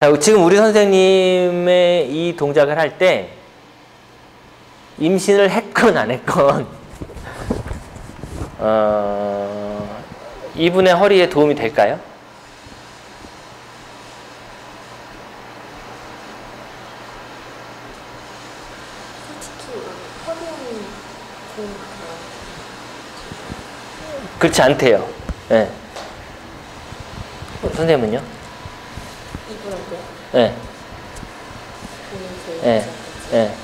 자, 지금 우리 선생님의 이 동작을 할 때 임신을 했건 안 했건 이분의 허리에 도움이 될까요? 솔직히 허리에는 도움이 돼요. 그렇지 않대요. 네. 선생님은요? 이분한테요? 네. 네. 네.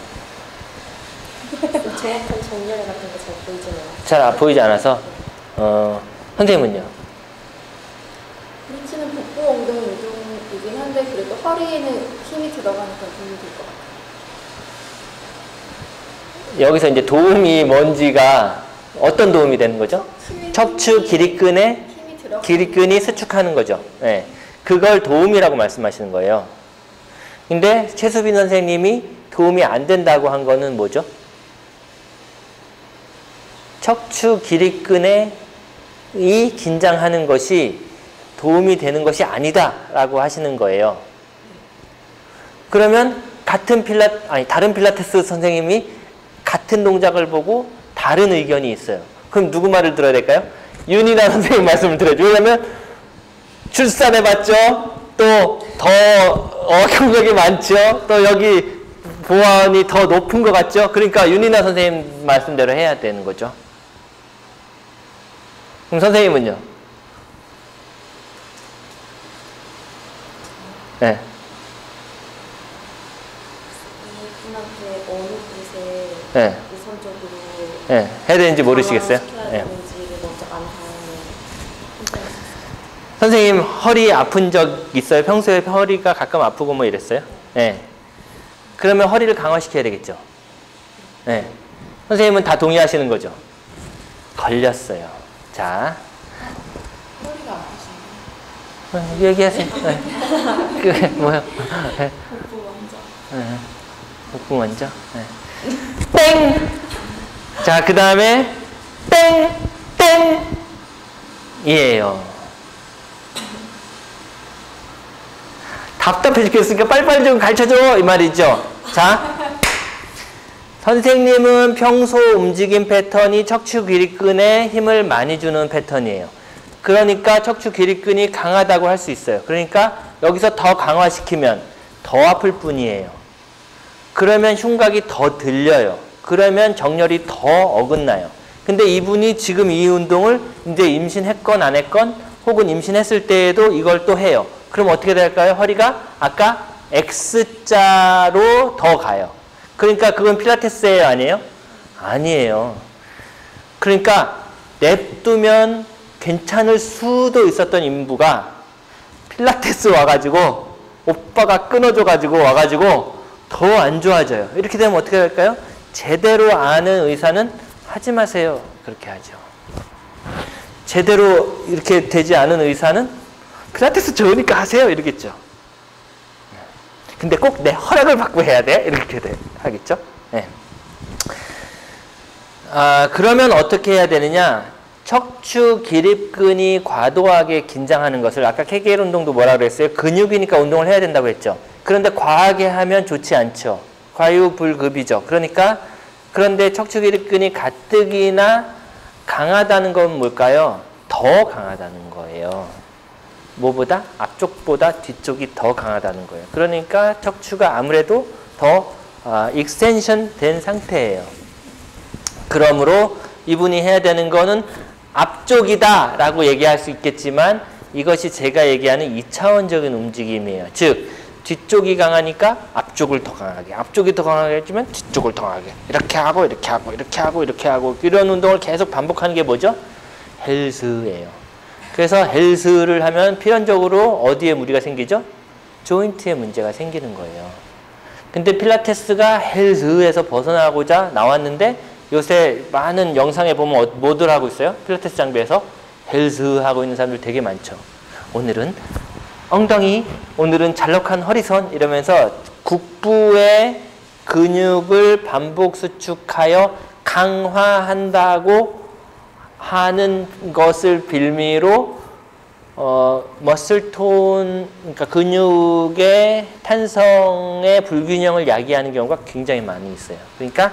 정확한 정렬 같은 게 잘 보이진 않아요. 잘 보이지 않아서 선생님은요? 브릿지는 복부 엉덩이 운동이긴 한데 그래도 허리에는 힘이 들어가니까 도움이 될 것 같아요. 여기서 이제 도움이 뭔지가 어떤 도움이 되는 거죠? 척추 기립근에 기립근이 수축하는 거죠. 네. 그걸 도움이라고 말씀하시는 거예요. 근데 최수빈 선생님이 도움이 안 된다고 한 거는 뭐죠? 척추 기립근에 긴장하는 것이 도움이 되는 것이 아니다라고 하시는 거예요. 그러면 다른 필라테스 선생님이 같은 동작을 보고 다른 의견이 있어요. 그럼 누구 말을 들어야 될까요? 윤이나 선생님 말씀을 들어야죠. 왜냐하면 출산해봤죠. 또 더 경력이 많죠. 또 여기 보안이 더 높은 것 같죠. 그러니까 윤이나 선생님 말씀대로 해야 되는 거죠. 그럼 선생님은요? 네. 이분한테 어느 곳에 네. 우선적으로 네. 해야 되는지 모르시겠어요? 시켜야 네. 되는지를 먼저 안 다음에 선생님 허리 아픈 적 있어요? 평소에 허리가 가끔 아프고 뭐 이랬어요? 네. 그러면 허리를 강화시켜야 되겠죠? 네. 선생님은 다 동의하시는 거죠? 걸렸어요. 자. 허리가 아프신가요? 얘기하세요. 네. 그게 뭐요? 네. 복부 먼저. 네. 복부 먼저. 네. 땡! 자, 그 다음에 땡! 땡! 이에요. 답답해 죽겠으니까 빨리빨리 좀 가르쳐줘! 이 말이죠. 자, 선생님은 평소 움직임 패턴이 척추 기립근에 힘을 많이 주는 패턴이에요. 그러니까 척추 기립근이 강하다고 할 수 있어요. 그러니까 여기서 더 강화시키면 더 아플 뿐이에요. 그러면 흉곽이 더 들려요. 그러면 정렬이 더 어긋나요. 근데 이분이 지금 이 운동을 이제 임신했건 안 했건 혹은 임신했을 때에도 이걸 또 해요. 그럼 어떻게 될까요? 허리가 아까 X자로 더 가요. 그러니까 그건 필라테스예요, 아니에요? 아니에요. 그러니까 냅두면 괜찮을 수도 있었던 인부가 필라테스 와가지고 오빠가 끊어줘가지고 와가지고 더 안 좋아져요. 이렇게 되면 어떻게 될까요? 제대로 아는 의사는 하지 마세요. 그렇게 하죠. 제대로 이렇게 되지 않은 의사는 필라테스 좋으니까 하세요. 이러겠죠. 근데 꼭 내 허락을 받고 해야 돼. 이렇게 하겠죠. 네. 그러면 어떻게 해야 되느냐? 척추 기립근이 과도하게 긴장하는 것을 아까 케겔 운동도 뭐라 그랬어요? 근육이니까 운동을 해야 된다고 했죠. 그런데 과하게 하면 좋지 않죠. 과유불급이죠. 그런데 척추 기립근이 가뜩이나 강하다는 건 뭘까요? 더 강하다는 거예요. 뭐보다? 앞쪽보다 뒤쪽이 더 강하다는 거예요. 그러니까 척추가 아무래도 더 익스텐션 된 상태예요. 그러므로 이분이 해야 되는 거는 앞쪽이다 라고 얘기할 수 있겠지만 이것이 제가 얘기하는 2차원적인 움직임이에요. 즉 뒤쪽이 강하니까 앞쪽을 더 강하게, 앞쪽이 더 강하게 해주면 뒤쪽을 더 강하게, 이렇게 하고 이렇게 하고 이렇게 하고 이렇게 하고 이런 운동을 계속 반복하는 게 뭐죠? 헬스예요. 그래서 헬스를 하면 필연적으로 어디에 무리가 생기죠? 조인트에 문제가 생기는 거예요. 근데 필라테스가 헬스에서 벗어나고자 나왔는데 요새 많은 영상에 보면 뭐들 하고 있어요? 필라테스 장비에서 헬스 하고 있는 사람들 되게 많죠. 오늘은 엉덩이, 오늘은 잘록한 허리선 이러면서 국부의 근육을 반복 수축하여 강화한다고 하는 것을 빌미로 머슬톤, 그러니까 근육의 탄성의 불균형을 야기하는 경우가 굉장히 많이 있어요. 그러니까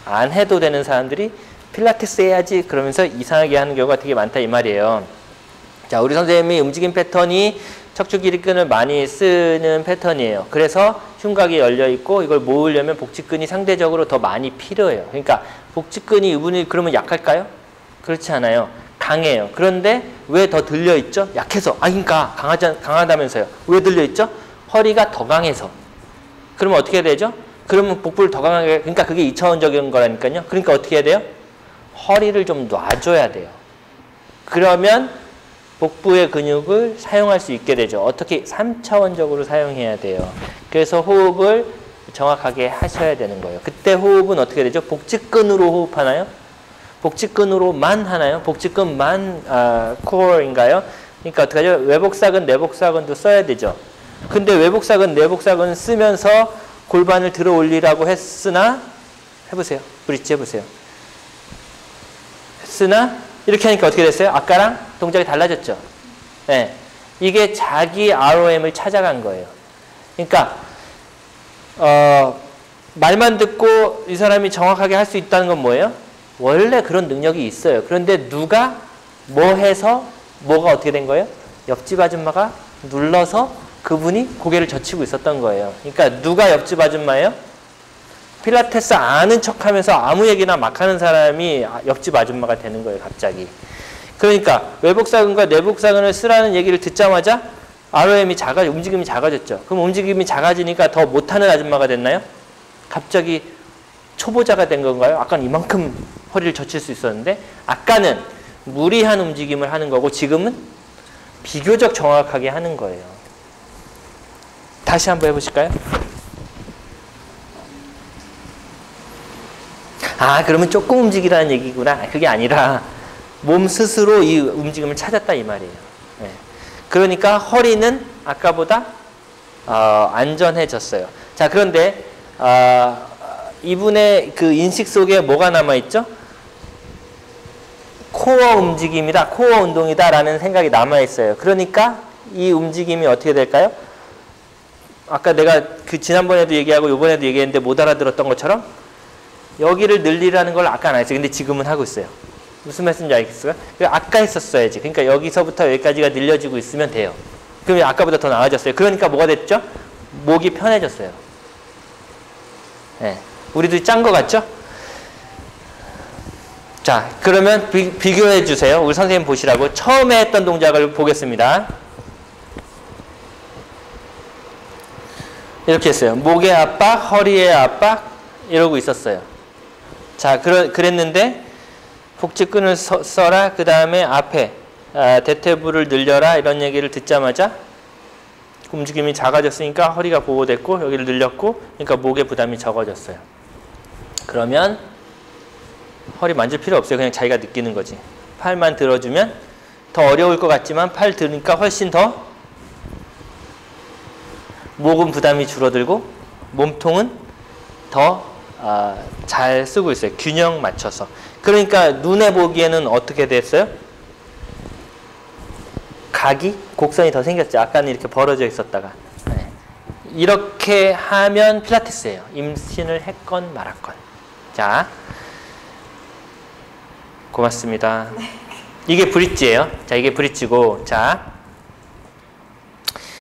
안 해도 되는 사람들이 필라테스 해야지 그러면서 이상하게 하는 경우가 되게 많다 이 말이에요. 자, 우리 선생님이 움직임 패턴이 척추 기립근을 많이 쓰는 패턴이에요. 그래서 흉곽이 열려 있고 이걸 모으려면 복직근이 상대적으로 더 많이 필요해요. 그러니까 복직근이 이분이 그러면 약할까요? 그렇지 않아요. 강해요. 그런데 왜 더 들려 있죠? 약해서. 그러니까 강하다면서요. 왜 들려 있죠? 허리가 더 강해서. 그러면 어떻게 되죠? 그러면 복부를 더 강하게, 그러니까 그게 2차원적인 거라니까요. 그러니까 어떻게 해야 돼요? 허리를 좀 놔줘야 돼요. 그러면 복부의 근육을 사용할 수 있게 되죠. 어떻게? 3차원적으로 사용해야 돼요. 그래서 호흡을 정확하게 하셔야 되는 거예요. 그때 호흡은 어떻게 되죠? 복직근으로 호흡하나요? 복직근으로만 하나요? 복직근만 코어인가요? 그러니까 어떻게 하죠? 외복사근, 내복사근도 써야 되죠. 근데 외복사근, 내복사근 쓰면서 골반을 들어 올리라고 했으나 해보세요. 브릿지 해보세요. 했으나 이렇게 하니까 어떻게 됐어요? 아까랑 동작이 달라졌죠. 네. 이게 자기 ROM을 찾아간 거예요. 그러니까 말만 듣고 이 사람이 정확하게 할 수 있다는 건 뭐예요? 원래 그런 능력이 있어요. 그런데 누가 뭐 해서 뭐가 어떻게 된 거예요? 옆집 아줌마가 눌러서 그분이 고개를 젖히고 있었던 거예요. 그러니까 누가 옆집 아줌마예요? 필라테스 아는 척하면서 아무 얘기나 막 하는 사람이 옆집 아줌마가 되는 거예요. 갑자기. 그러니까 외복사근과 내복사근을 쓰라는 얘기를 듣자마자 ROM이 움직임이 작아졌죠. 그럼 움직임이 작아지니까 더 못하는 아줌마가 됐나요? 갑자기 초보자가 된 건가요? 아까는 이만큼 허리를 젖힐 수 있었는데 아까는 무리한 움직임을 하는 거고 지금은 비교적 정확하게 하는 거예요. 다시 한번 해보실까요? 그러면 조금 움직이라는 얘기구나. 그게 아니라 몸 스스로 이 움직임을 찾았다 이 말이에요. 네. 그러니까 허리는 아까보다 안전해졌어요. 자, 그런데 이분의 그 인식 속에 뭐가 남아있죠? 코어 움직임이다, 코어 운동이다 라는 생각이 남아있어요. 그러니까 이 움직임이 어떻게 될까요? 아까 내가 그 지난번에도 얘기하고 요번에도 얘기했는데 못 알아들었던 것처럼 여기를 늘리라는 걸 아까 안 했어요. 근데 지금은 하고 있어요. 무슨 말씀인지 알겠어요? 아까 했었어야지. 그러니까 여기서부터 여기까지가 늘려지고 있으면 돼요. 그럼 아까보다 더 나아졌어요. 그러니까 뭐가 됐죠? 목이 편해졌어요. 네. 우리도 짠 거 같죠? 자, 그러면 비교해 주세요. 우리 선생님 보시라고. 처음에 했던 동작을 보겠습니다. 이렇게 했어요. 목의 압박, 허리의 압박 이러고 있었어요. 자, 그랬는데 복직근을 써라. 그 다음에 앞에 대퇴부를 늘려라. 이런 얘기를 듣자마자 움직임이 작아졌으니까 허리가 보호됐고 여기를 늘렸고 그러니까 목의 부담이 적어졌어요. 그러면 허리 만질 필요 없어요. 그냥 자기가 느끼는 거지. 팔만 들어주면 더 어려울 것 같지만 팔 드니까 훨씬 더 목은 부담이 줄어들고 몸통은 더 잘 쓰고 있어요. 균형 맞춰서. 그러니까 눈에 보기에는 어떻게 됐어요? 각이 곡선이 더 생겼죠. 아까는 이렇게 벌어져 있었다가. 네. 이렇게 하면 필라테스예요. 임신을 했건 말았건. 자, 고맙습니다. 이게 브릿지예요. 자, 이게 브릿지고, 자.